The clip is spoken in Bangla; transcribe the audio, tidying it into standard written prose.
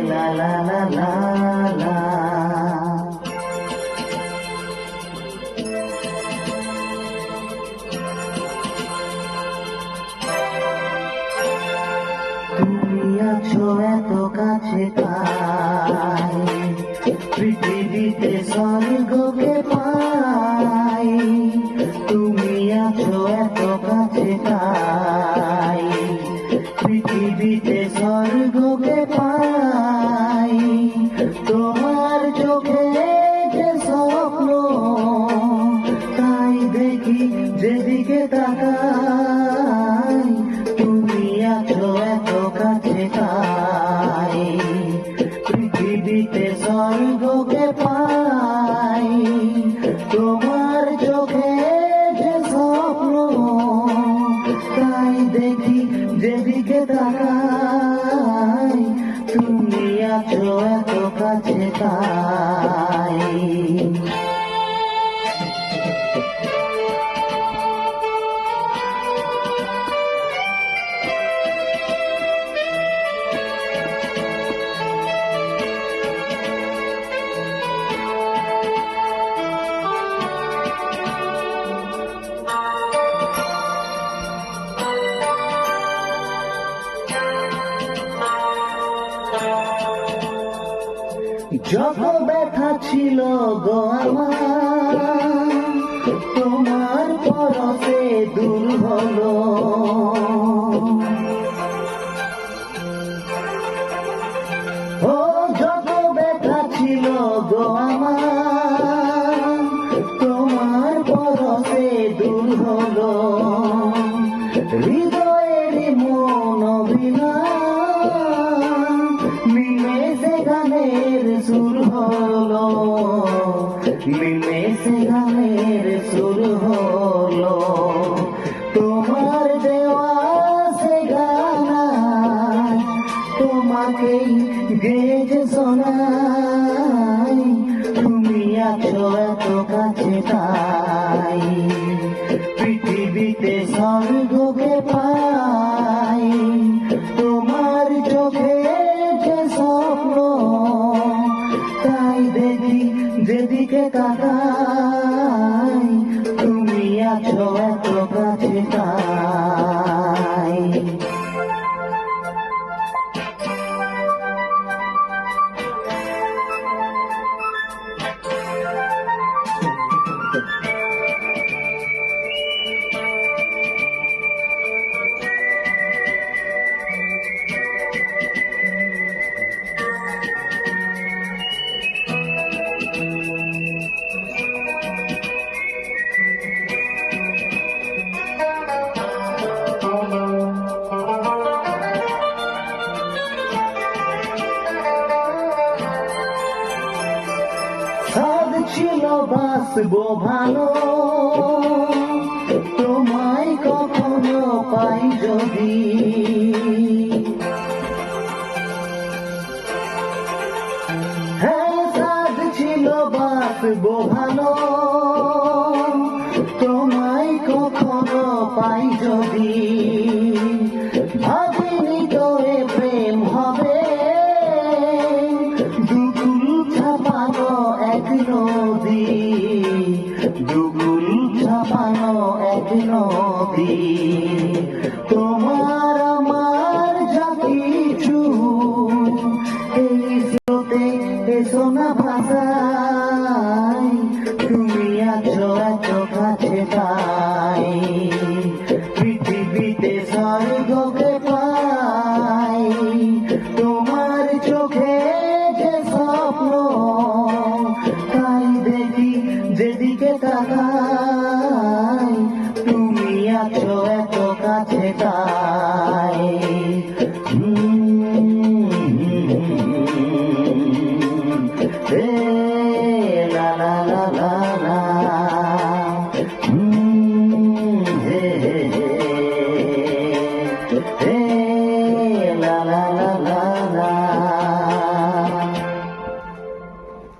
লা লা লা লা লা। তুমি আছো এত কাছে তাই পৃথিবীতে স্বর্গকে পাই। তুমি আছো এত কাছে তাই পৃথিবীতে স্বর্গকে পাই। তোমার চোখে যে স্বপ্ন তাই দেখি যেদিকে তাকাই। তুমি আছো এত কাছে তাই পৃথিবীতে স্বর্গকে পাই। তোমার চোখে যে স্বপ্ন তাই দেখি যেদিকে তাকাই। তুমি আছো এত কাছে তাই। যত ব্যথা ছিল গো আমার তোমার পরশে দূর হলো। ও যত ব্যথা ছিল গো আমার তোমার পরশে দূর হলো। হৃদয়ের মন বিনা মিলেছে গানের সুর হলো। মিলেছে গানের সুর হলো। তোমার দেওয়া সে গানা তোমাকেই গেয়ে শোনাই। তুমি আছো এত কাছে তাই পৃথিবীতে স্বর্গকে পাই। তোমার চোখে যে স্বপ্ন তাই দেখি যেদিকে তাকাই। তুমি আছো এত কাছে তাই। সাদ ছিল বাসবো ভালো তোমায় কখনো পাই যদি। হ্যাঁ সাদ ছিল বাসবো ভালো তোমায় কখনো পাই যদি। ভাবিনি তো এ প্রেম হবে দুকুল ছাপানো এক নদী। দুকুল ছাপানো এক নদী। তোমার আমার যা কিছু এই স্রোতে এসো না ভাষায়। তুমি আছো এত কাছে তাই পৃথিবীতে স্বর্গকে পাই। তোমার চোখে যে স্বপ্ন তাই দেখি যেদিকে তাকাই। তুমি আছো এত কাছে তাই। লা লা